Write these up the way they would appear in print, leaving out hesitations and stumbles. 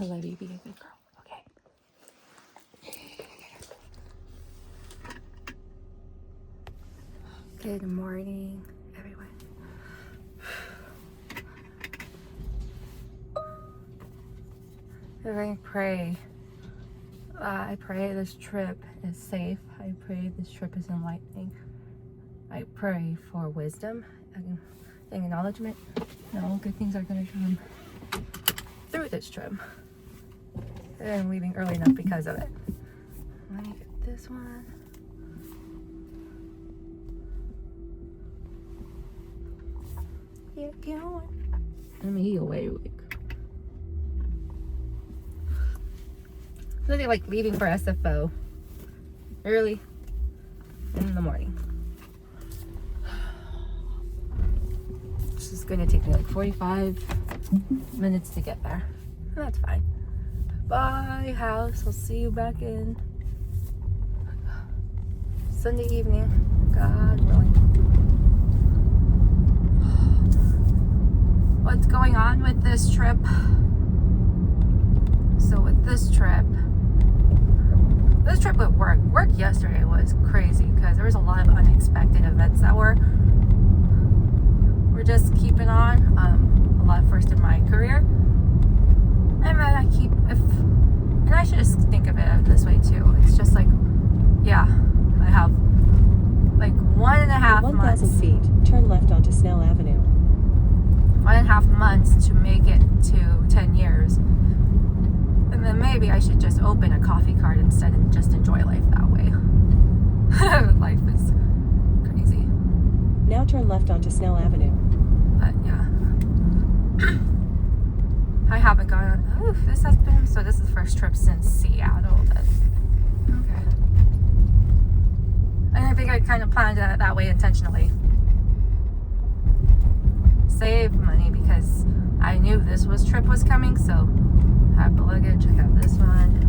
I love you. Be a good girl. Okay. Good morning, everyone. I pray. I pray this trip is safe. I pray this trip is enlightening. I pray for wisdom and acknowledgement. No good things are going to come through this trip. And I'm leaving early enough because of it. Let me get this one. Get going. Let me away. So they're like leaving for SFO early in the morning. This is gonna take me like 45 minutes to get there. That's fine. Bye, house. I'll see you back in Sunday evening, God willing. What's going on with this trip? So with this trip with work yesterday was crazy because there was a lot of unexpected events that we're just keeping on. A lot first in my career, and then I should just think of it this way too. It's just like, yeah, I have like 1.5 months. 1,000 feet, turn left onto Snell Avenue. 1.5 months to make it to 10 years. And then maybe I should just open a coffee cart instead and just enjoy life that way. Life is crazy. Now turn left onto Snell Avenue. But yeah. I haven't gone. Oh, this is the first trip since Seattle. Okay. And I think I kind of planned it that way intentionally. Save money because I knew this trip was coming, so I have the luggage, I have this one.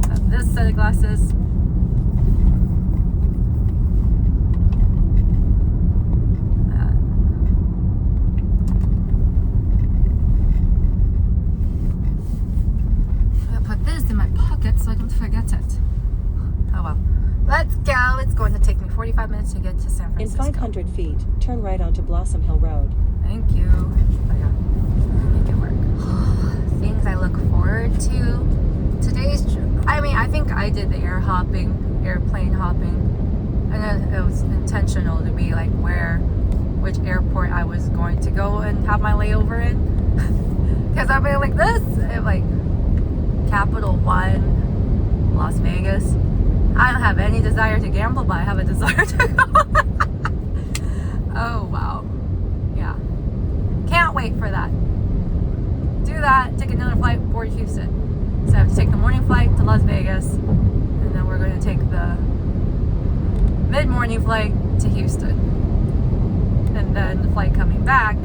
I have this set of glasses. I'm gonna put this in my pocket so I don't forget it. Oh well. Let's go. It's going to take me 45 minutes to get to San Francisco. In 500 feet, turn right onto Blossom Hill Road. Thank you. Oh, yeah. Make it work. Things I look forward to. Today's trip. I mean, I think I did the airplane hopping. And it was intentional to be like which airport I was going to go and have my layover in. Because I've been like this. Like Capital One, Las Vegas. I don't have any desire to gamble, but I have a desire to go. Oh, wow. Yeah. Can't wait for that. Do that, take another flight, board Houston. So I have to take the morning flight to Las Vegas, and then we're going to take the mid-morning flight to Houston. And then the flight coming back,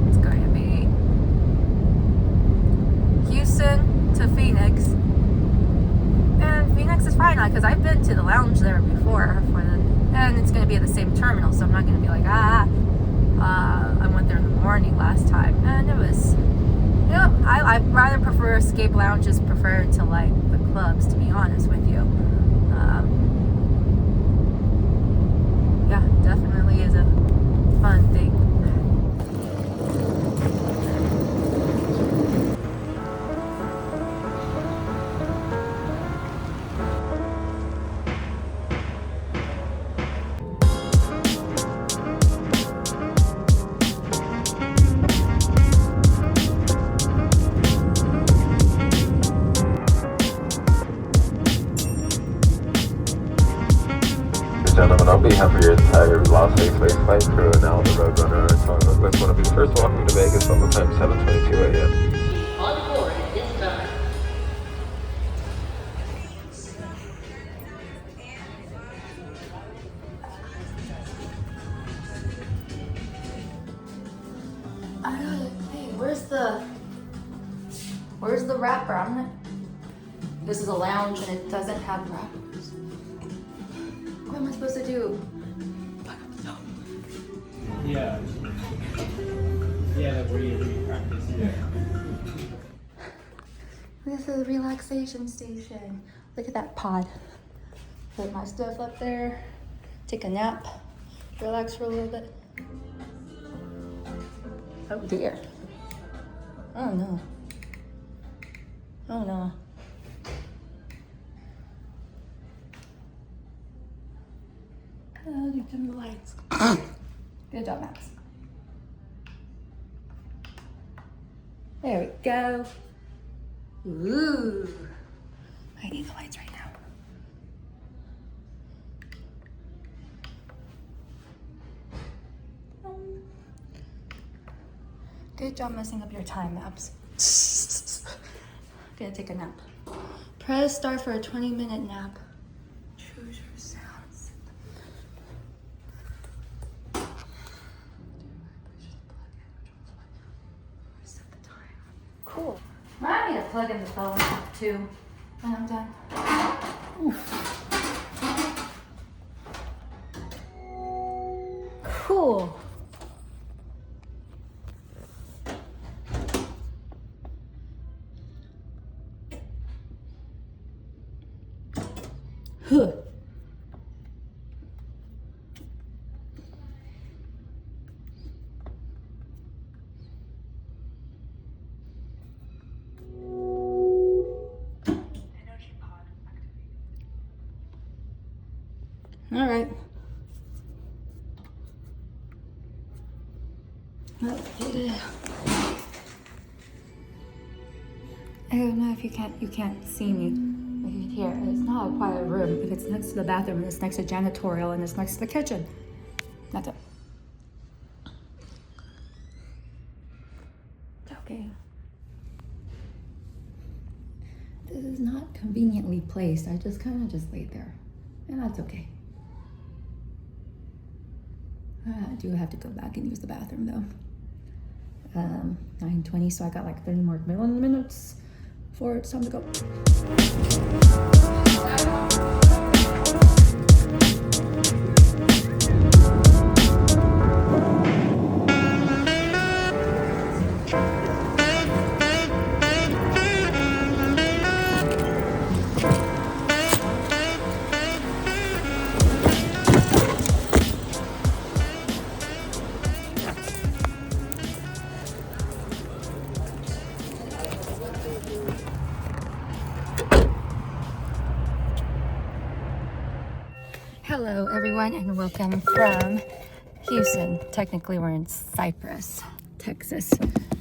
it's going to be Houston to Phoenix. And Phoenix is fine because I've been to the lounge there before and it's going to be at the same terminal, so I'm not going to be like, I went there in the morning last time, and it was, I'd rather prefer escape lounges preferred to like the clubs, to be honest with you. Yeah, definitely is a fun thing. Gentlemen, on behalf of your entire Las Vegas flight crew and now the Roadrunner, Song List want to be the first walking to Vegas on the time 7:22 a.m. On board at this time. Hey, where's the wrapper? This is a lounge and it doesn't have wrappers. What am I supposed to do? Yeah. Yeah, like where you practice. Yeah. This is a relaxation station. Look at that pod. Put my stuff up there, take a nap, relax for a little bit. Oh dear. Oh no. Oh no. Oh, you dim the lights. Good job, Max. There we go. Ooh. I need the lights right now. Good job messing up your time, Maps. Gonna take a nap. Press start for a 20-minute nap. Choose your sounds. Set the time. Cool. I need to plug in the phone too when I'm done. Oof. Cool. Huh. All right. Let's get it. I don't know if you can't see me. If you can hear, it's not a quiet room. If it's next to the bathroom and it's next to janitorial and it's next to the kitchen. That's it. It's okay. This is not conveniently placed. I just kind of laid there. And that's okay. I do have to go back and use the bathroom though. 9:20, so I got like 30 more minutes before it's time to go. Hello everyone and welcome from Houston. Technically we're in Cypress, Texas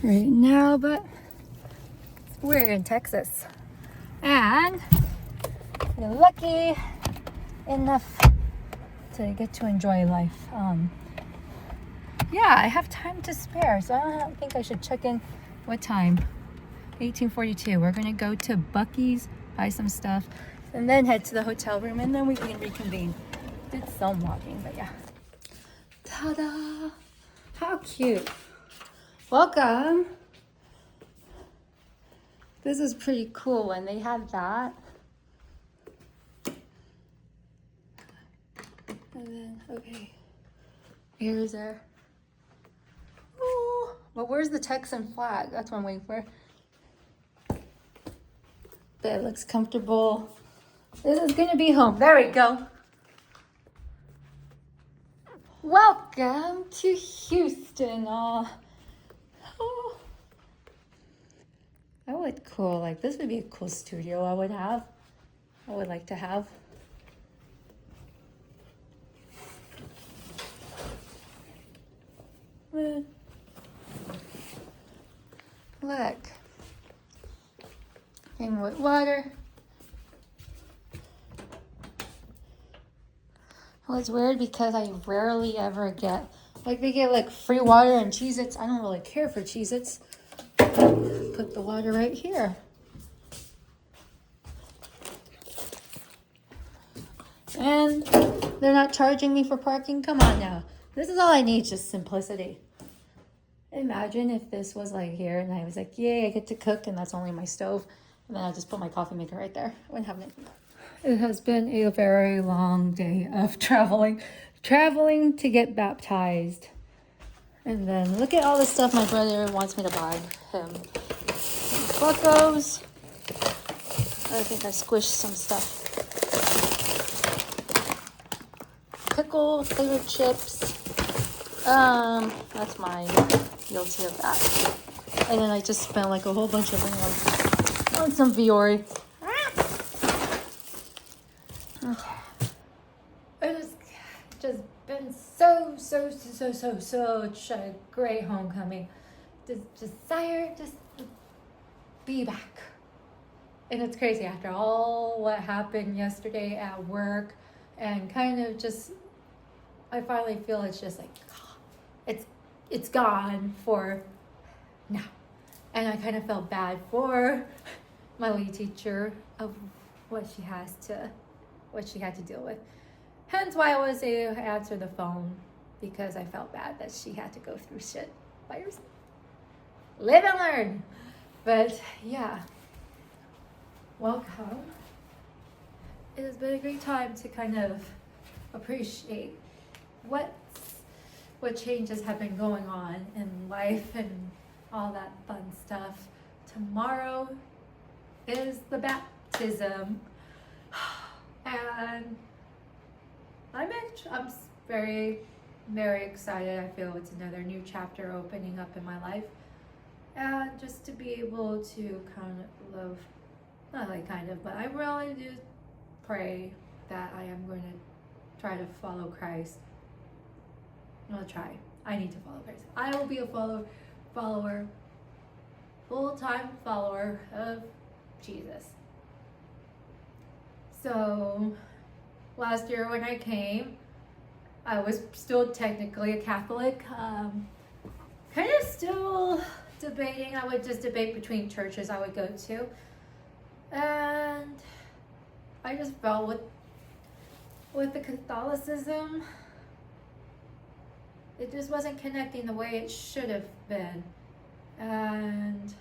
right now, but we're in Texas. And we're lucky enough to get to enjoy life. Yeah, I have time to spare, so I don't think I should check in. What time? 18:42. We're gonna go to Buc-ee's, buy some stuff, and then head to the hotel room, and then we can reconvene. Did some walking, but yeah. Ta-da! How cute. Welcome. This is pretty cool when they have that. And then, okay. Here's our... Oh, but where's the Texan flag? That's what I'm waiting for. But it looks comfortable. This is gonna be home. There we go. Welcome to Houston. Oh. That would cool. Like this would be a cool studio I would like to have. Look. Came with water. Well, it's weird because I rarely ever get, like they get like free water and Cheez-Its. I don't really care for Cheez-Its. Put the water right here. And they're not charging me for parking. Come on now. This is all I need, just simplicity. Imagine if this was like here and I was like, yay, I get to cook and that's only my stove. And then I just put my coffee maker right there. I wouldn't have anything. It has been a very long day of traveling to get baptized. And then look at all the stuff my brother wants me to buy him. Buckos. I think I squished some stuff. Pickle flavored chips. That's mine. You'll see of that. And then I just spent like a whole bunch of money on some Viore. Okay. It has just been such a great homecoming. Desire just to be back. And it's crazy after all what happened yesterday at work and kind of just, I finally feel it's just like, it's gone for now. And I kind of felt bad for my lead teacher of what she had to deal with. Hence why I was able to answer the phone, because I felt bad that she had to go through shit by herself. Live and learn. But yeah, welcome. It has been a great time to kind of appreciate what changes have been going on in life and all that fun stuff. Tomorrow is the baptism, and I'm very, very excited. I feel it's another new chapter opening up in my life, and just to be able to but I really do pray that I am going to try to follow Christ. I need to follow Christ. I will be a follower, full-time follower of Jesus. So last year when I came, I was still technically a Catholic, kind of still debating. I would just debate between churches I would go to, and I just felt with the Catholicism, it just wasn't connecting the way it should have been. And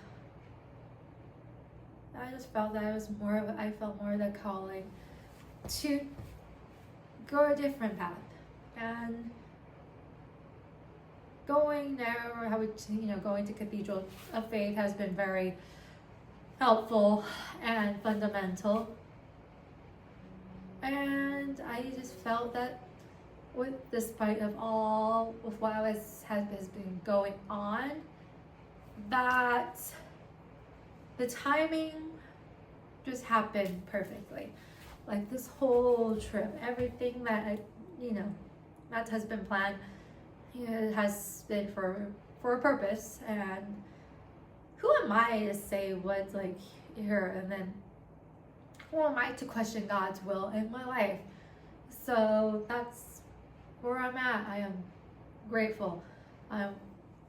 I just felt that I felt more of the calling to go a different path. And going to Cathedral of Faith has been very helpful and fundamental. And I just felt that despite of all of what has been going on, that the timing just happened perfectly. Like this whole trip, everything that that has been planned, it has been for a purpose. And who am I to say what's like here, and then who am I to question God's will in my life? So that's where I'm at. I am grateful. I'm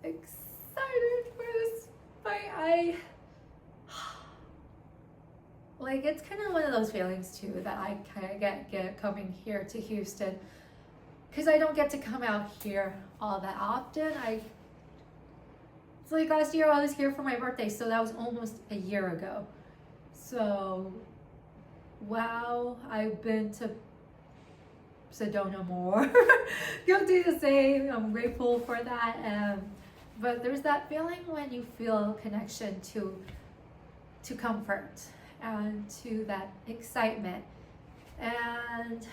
excited for this fight. It's kind of one of those feelings too that I kind of get coming here to Houston, because I don't get to come out here all that often. It's like last year I was here for my birthday, so that was almost a year ago. So wow, I've been to Sedona more. You'll do the same. I'm grateful for that. But there's that feeling when you feel connection to comfort and to that excitement. And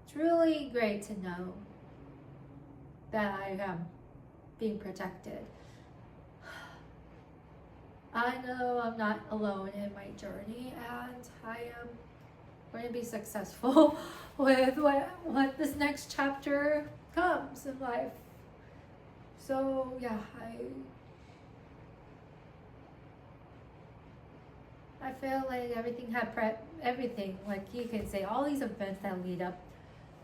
it's really great to know that I am being protected. I know I'm not alone in my journey, and I am going to be successful with what this next chapter comes in life. So yeah, I feel like everything, like you can say, all these events that lead up,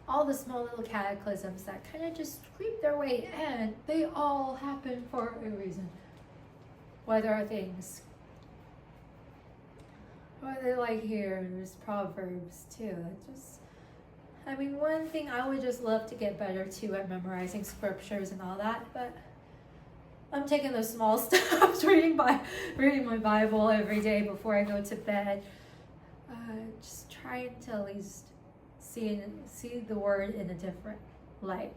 all the small little cataclysms that kind of just creep their way in, they all happen for a reason. Whether things, whether like here, there's Proverbs too. One thing I would just love to get better too at memorizing scriptures and all that, but I'm taking those small steps, reading my Bible every day before I go to bed. Just trying to at least see the word in a different light.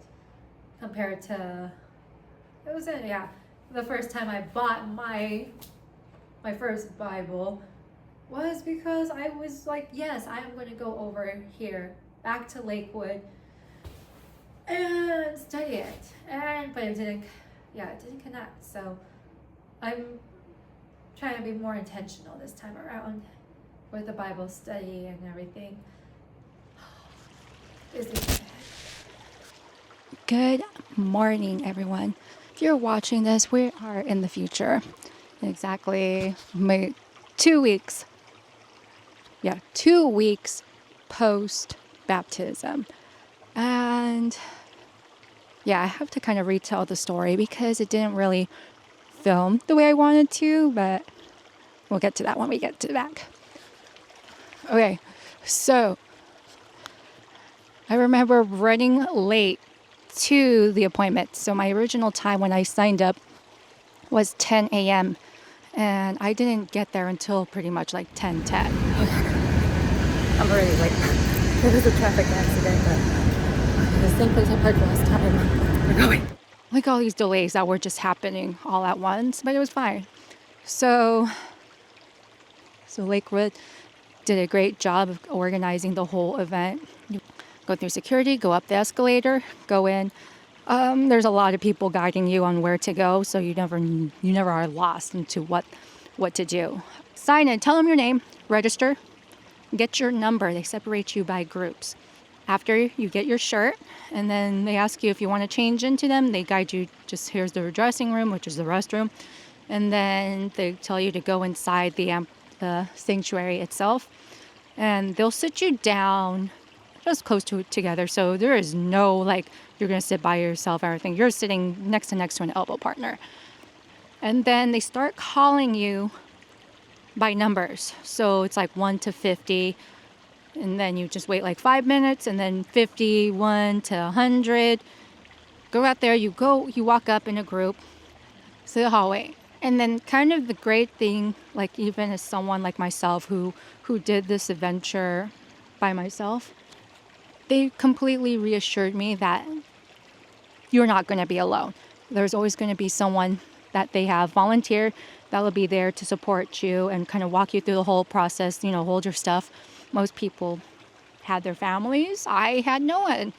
compared to, the first time I bought my first Bible was because I was like, yes, I'm going to go over here back to Lakewood and study it. But it didn't connect. So I'm trying to be more intentional this time around with the Bible study and everything. Good morning, everyone. If you're watching this, we are in the future. Exactly 2 weeks. 2 weeks post baptism. And I have to kind of retell the story because it didn't really film the way I wanted to, but we'll get to that when we get to that. Okay, so I remember running late to the appointment. So my original time when I signed up was 10 a.m. and I didn't get there until pretty much like 10:10. I'm already late. There was a traffic accident, but the same place I parked last time. We're going. Like all these delays that were just happening all at once, but it was fine. So Lakewood did a great job of organizing the whole event. You go through security, go up the escalator, go in. There's a lot of people guiding you on where to go, so you never are lost into what to do. Sign in, tell them your name, register, get your number. They separate you by groups. After you get your shirt, and then they ask you if you want to change into them. They guide you, just here's the dressing room, which is the restroom, and then they tell you to go inside the sanctuary itself, and they'll sit you down just close together, so there is no like you're gonna sit by yourself or everything. You're sitting next to an elbow partner, and then they start calling you by numbers. So it's like 1 to 50, and then you just wait like 5 minutes, and then 51 to 100. Go out there. You walk up in a group to the hallway. And then kind of the great thing, like even as someone like myself who did this adventure by myself, they completely reassured me that you're not going to be alone. There's always going to be someone that they have volunteered that will be there to support you and kind of walk you through the whole process, hold your stuff. Most people had their families. I had no one.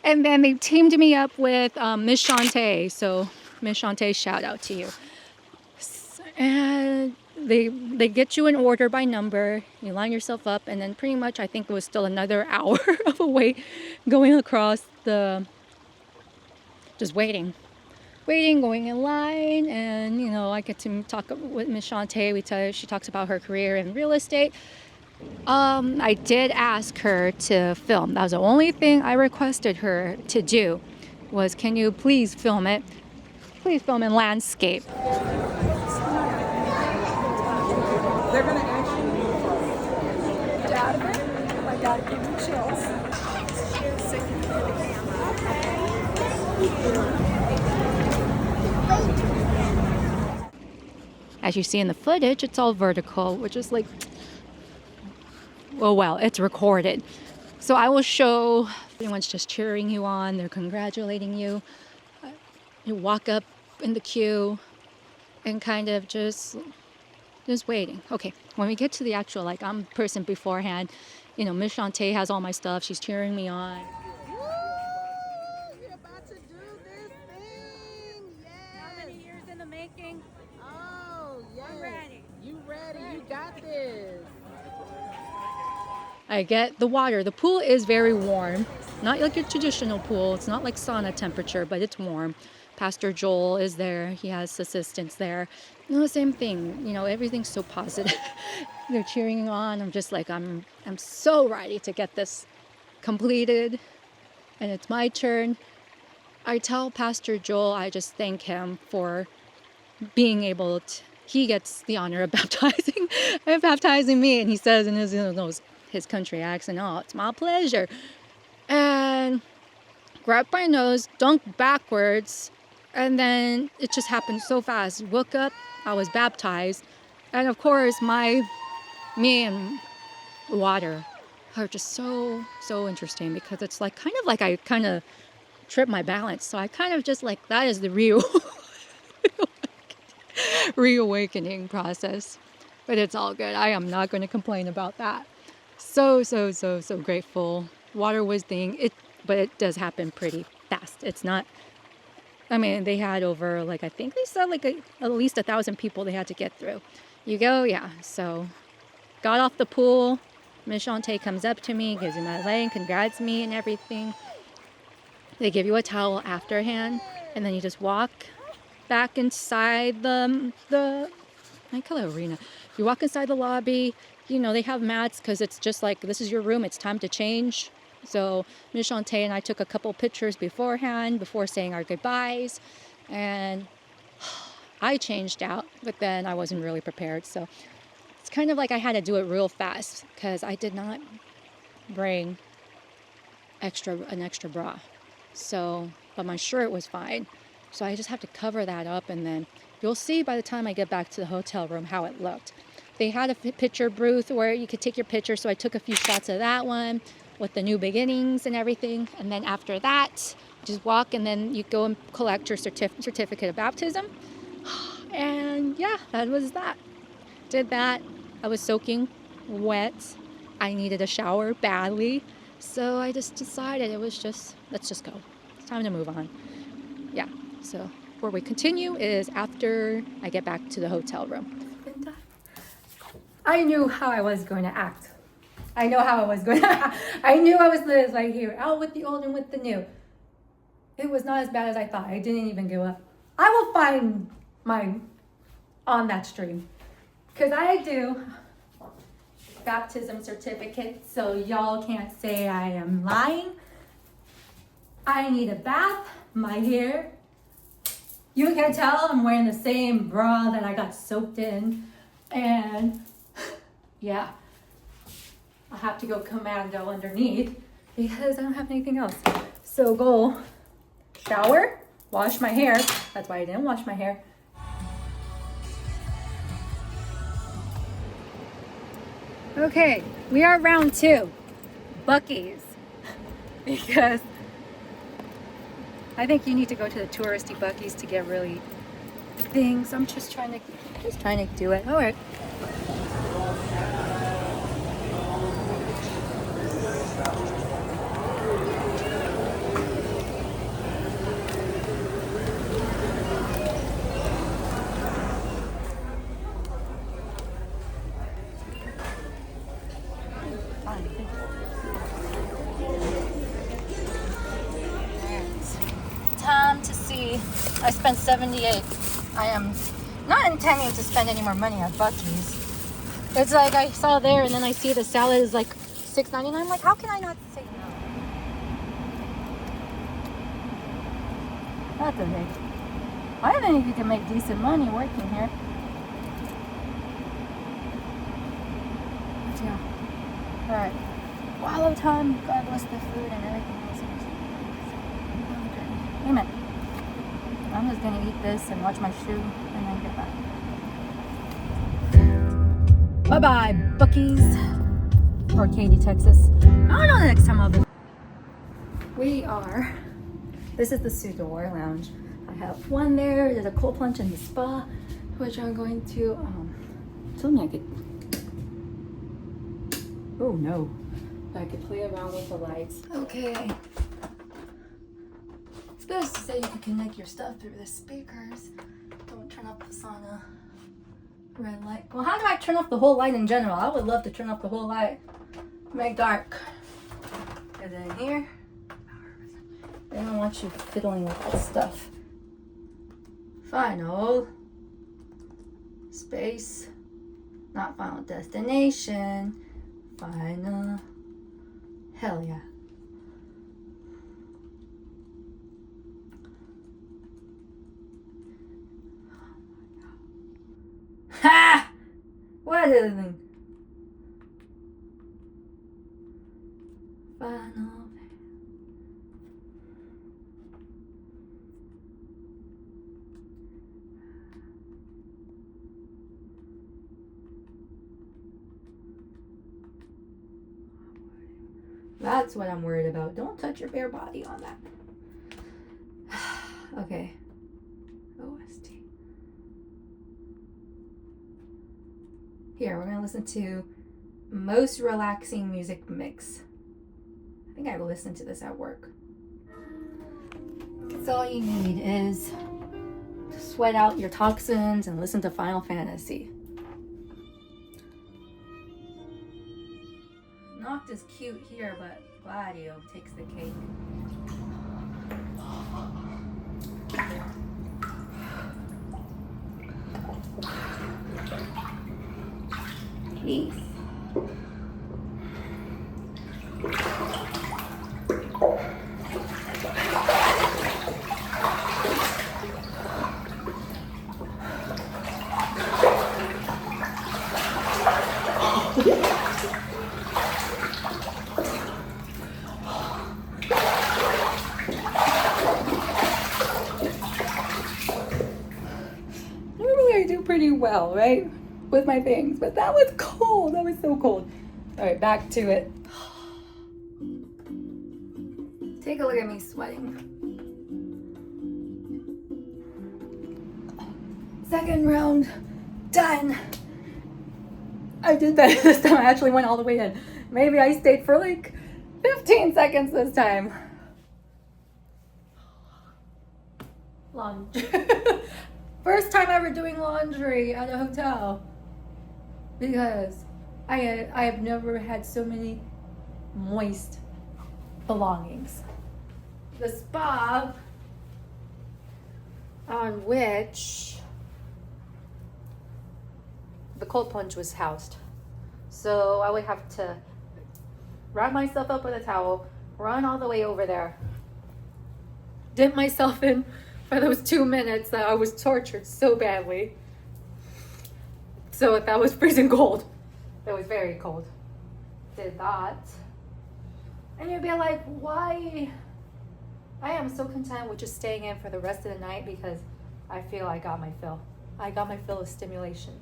And then they teamed me up with Miss Shantae. So Miss Shantae, shout out to you. And they get you in order by number. You line yourself up, and then pretty much I think it was still another hour of a wait going across just waiting, going in line. And I get to talk with Miss Shantae. She talks about her career in real estate. I did ask her to film. That was the only thing I requested her to do, was can you please film it? Please film in landscape. They're gonna actually oh my god, give me chills. As you see in the footage, it's all vertical, which is like, well, it's recorded. So I will show, everyone's just cheering you on, they're congratulating you. You walk up in the queue and kind of just waiting. Okay, when we get to the actual, I'm a person beforehand, Miss Shantae has all my stuff. She's cheering me on. Woo! You're about to do this thing! Yes! How many years in the making? Oh, yes! I'm ready. You ready? You got this! I get the water. The pool is very warm. Not like a traditional pool. It's not like sauna temperature, but it's warm. Pastor Joel is there. He has assistants there. Same thing. Everything's so positive. They're cheering you on. I'm just like, I'm so ready to get this completed. And it's my turn. I tell Pastor Joel, I just thank him for being able to, he gets the honor of baptizing me. And he says in his country accent, oh, it's my pleasure. And grab my nose, dunk backwards, and then it just happened so fast. Woke up, I was baptized, and of course me and water are just so interesting, because it's like kind of like I kind of trip my balance. So I kind of just like, that is the real reawakening process. But it's all good. I am not going to complain about that. So grateful. Water was but it does happen pretty fast. It's not, I mean, they had over, like, I think they said like at least 1,000 people they had to get through. You go, yeah. So got off the pool. Miss Shantae comes up to me, gives me my leg, congrats me and everything. They give you a towel afterhand, and then you just walk back inside the I call it arena. You walk inside the lobby. You know, they have mats because it's just like, this is your room. It's time to change. So Miss Shantae and I took a couple pictures beforehand, before saying our goodbyes. And I changed out, but then I wasn't really prepared. So it's kind of like I had to do it real fast because I did not bring an extra bra. So, but my shirt was fine. So I just have to cover that up, and then you'll see by the time I get back to the hotel room how it looked. They had a picture booth where you could take your picture, so I took a few shots of that one with the new beginnings and everything. And then after that, just walk, and then you go and collect your certificate of baptism. And yeah, that was that. Did that. I was soaking wet. I needed a shower badly. So I just decided let's just go. It's time to move on. Yeah, so where we continue is after I get back to the hotel room. I knew how I was going to act. I know how I was going to act. I knew I was like here, out with the old and with the new. It was not as bad as I thought. I didn't even give up. I will find mine on that stream. Because I do baptism certificate, so y'all can't say I am lying. I need a bath, my hair. You can tell I'm wearing the same bra that I got soaked in. And yeah, I'll have to go commando underneath because I don't have anything else. So go shower, wash my hair. That's why I didn't wash my hair. Okay, we are round 2, Buc-ee's, because I think you need to go to the touristy Buc-ee's to get really things. I'm just trying to do it. All right. Time to see. I spent $78. I am not intending to spend any more money at Buc-ee's. It's like I saw there, and then I see the salad is like $6.99. I'm like, how can I not say no? That's okay. I think you can make decent money working here. Yeah. All right. Wallow time. God bless the food and everything else. Amen. I'm just gonna eat this and watch my shoe and then get back. Bye-bye, Buc-ee's. Or Katy, Texas. I don't know the next time I'll be. This is the Sudor Lounge. I have one there. There's a cold plunge in the spa, which I'm going to, told me I could, oh no, I could play around with the lights. Okay. It's best to say you can connect your stuff through the speakers. Don't turn off the sauna red light. Well, how do I turn off the whole light in general? I would love to turn off the whole light. Make dark. And then here, I don't want you fiddling with that stuff. Final space, not final destination. Final. Hell yeah. Ha! What is it? Final. That's what I'm worried about. Don't touch your bare body on that. Okay. OST. Here, we're gonna listen to Most Relaxing Music Mix. I think I will listen to this at work. That's all you need is to sweat out your toxins and listen to Final Fantasy. Noct is cute here, but Gladio takes the cake. Peace. Normally I do pretty well, right? With my things, but that was cold. That was so cold. All right, back to it. Take a look at me sweating. Second round done. I did that this time. I actually went all the way in. Maybe I stayed for like 15 seconds this time. Laundry. First time ever doing laundry at a hotel. Because I have never had so many moist belongings. The spa on which the cold plunge was housed. So I would have to wrap myself up with a towel, run all the way over there, dip myself in for those 2 minutes that I was tortured so badly. So that was freezing cold. It was very cold. Did that. And you'd be like, why? I am so content with just staying in for the rest of the night because I feel I got my fill. I got my fill of stimulation.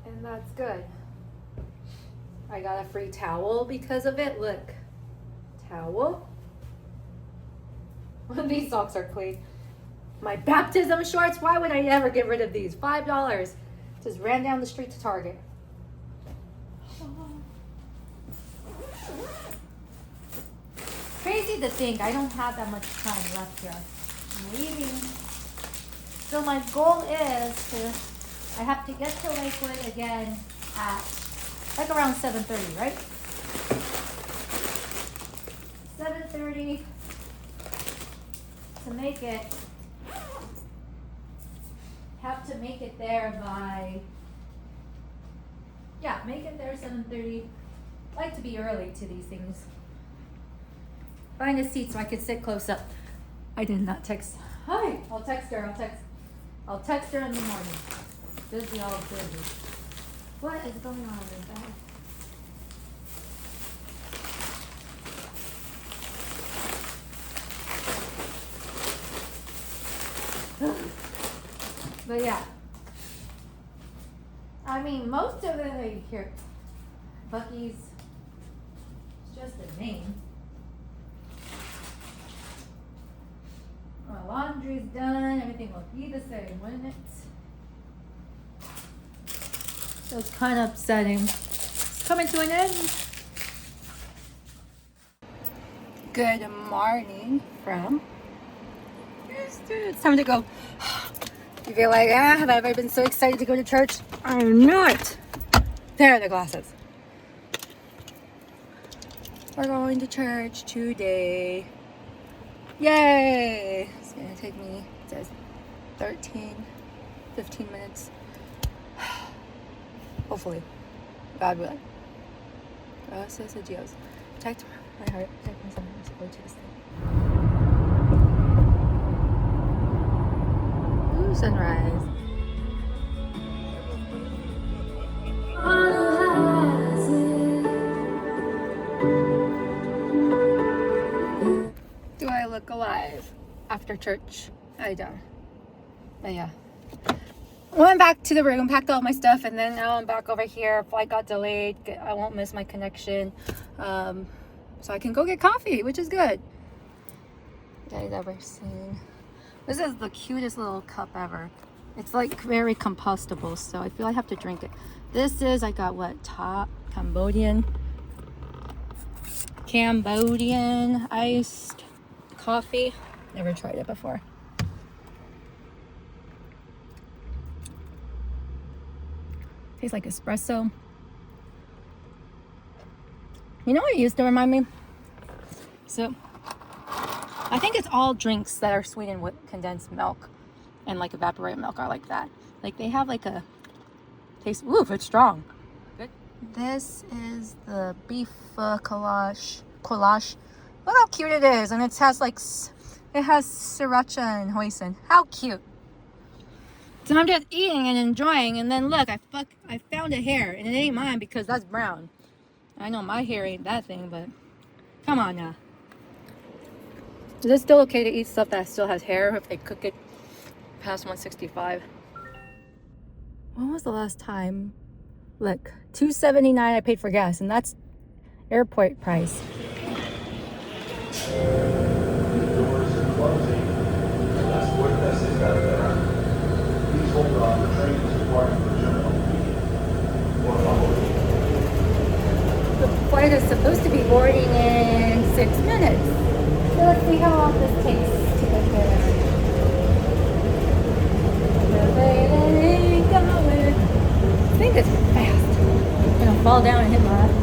And that's good. I got a free towel because of it. Look. Towel. These socks are clean. My baptism shorts, why would I ever get rid of these? $5. Just ran down the street to Target. Crazy to think I don't have that much time left here. I'm leaving. So my goal is to, I have to get to Lakewood again at like around 7:30, right? 7:30 to make it. Have to make it there by, yeah, make it there 7:30. Like to be early to these things. Find a seat so I can sit close up. I did not text. Hi, I'll text her. I'll text her in the morning. Busy, all busy. What is going on with that? But yeah, I mean, most of it, like here, Buc-ee's, it's just a name. My laundry's done, everything will be the same, wouldn't it? So it's kind of upsetting. It's coming to an end. Good morning from Houston. It's time to go. You feel like, have I ever been so excited to go to church? I'm not. There are the glasses. We're going to church today. Yay! It's gonna take me, it says 15 minutes. Hopefully. God willing. Gracias a Dios. Protect my heart, protect my son, go to this thing. Ooh, sunrise. Do I look alive after church? I don't. But yeah. Went back to the room, packed all my stuff, and then now I'm back over here. Flight got delayed. I won't miss my connection. So I can go get coffee, which is good. You guys ever seen This is the cutest little cup ever. It's like very compostable, so I feel I have to drink it. This is, I got what, Cambodian iced coffee. Never tried it before. Tastes like espresso. You know what it used to remind me? So, I think it's all drinks that are sweetened with condensed milk and like evaporated milk are like that. Like they have like a taste. Ooh, it's strong. Good. This is the beef collage. Look how cute it is, and it has like it has sriracha and hoisin. How cute! So I'm just eating and enjoying, and then look, I found a hair, and it ain't mine because that's brown. I know my hair ain't that thing, but come on now. Is it still okay to eat stuff that still has hair if they cook it past 165? When was the last time? Look, $2.79 I paid for gas, and that's airport price. Doors are closing. That's what this is out there. Please hold on. The train is departing for general meeting. The flight is supposed to be boarding in 6 minutes. So let's see how long this takes to get there. I think it's fast. I'm gonna fall down and hit myself.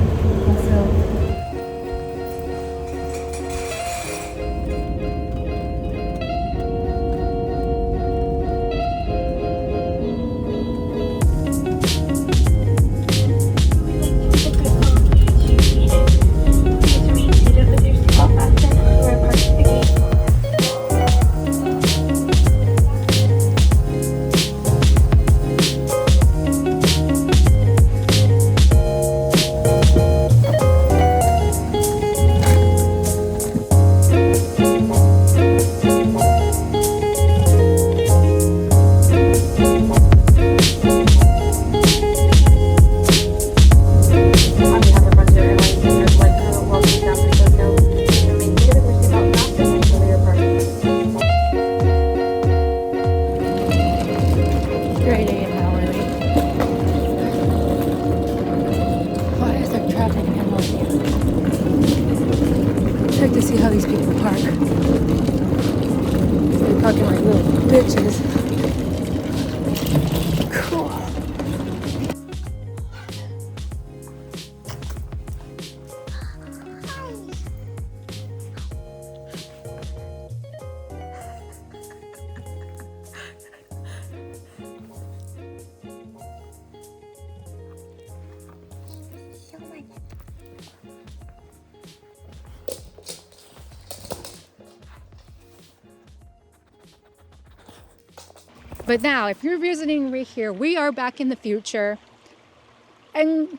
Check to see how these people park. They're parking like little bitches. Cool. But now, if you're visiting right here, we are back in the future. And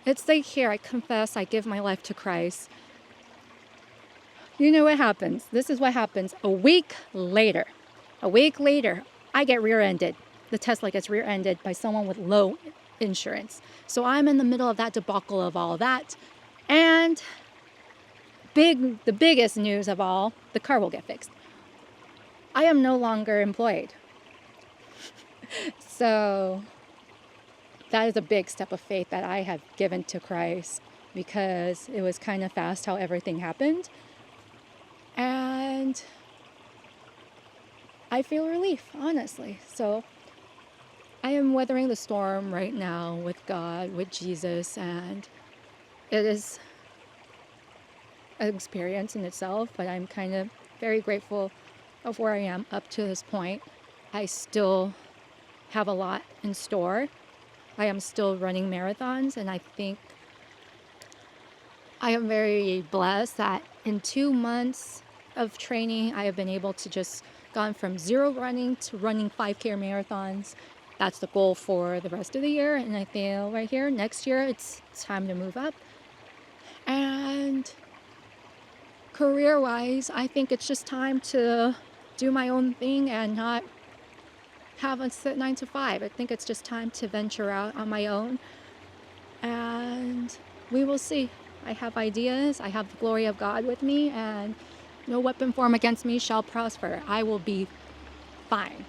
it's like here, I confess, I give my life to Christ. You know what happens? This is what happens a week later. A week later, I get rear-ended. The Tesla gets rear-ended by someone with low insurance. So I'm in the middle of that debacle of all that. And the biggest news of all, the car will get fixed. I am no longer employed. So that is a big step of faith that I have given to Christ, because it was kind of fast how everything happened. And I feel relief, honestly. So I am weathering the storm right now with God, with Jesus, and it is an experience in itself, but I'm kind of very grateful of where I am up to this point. I still have a lot in store. I am still running marathons, and I think I am very blessed that in 2 months of training, I have been able to just gone from zero running to running 5K marathons. That's the goal for the rest of the year, and I feel right here, next year, it's time to move up. And career-wise, I think it's just time to do my own thing and not have a set 9 to 5. I think it's just time to venture out on my own, and we will see. I have ideas. I have the glory of God with me, and No weapon formed against me shall prosper. I will be fine.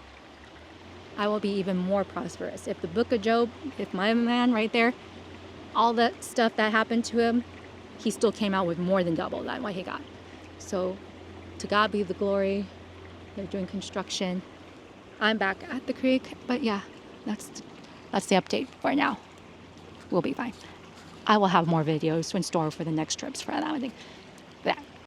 I will be even more prosperous. If the book of Job, if my man right there, all that stuff that happened to him, he still came out with more than double than what he got. So to God be the glory. They're doing construction. I'm back at the creek, but yeah, that's the update for now. We'll be fine. I will have more videos in store for the next trips for that, I think.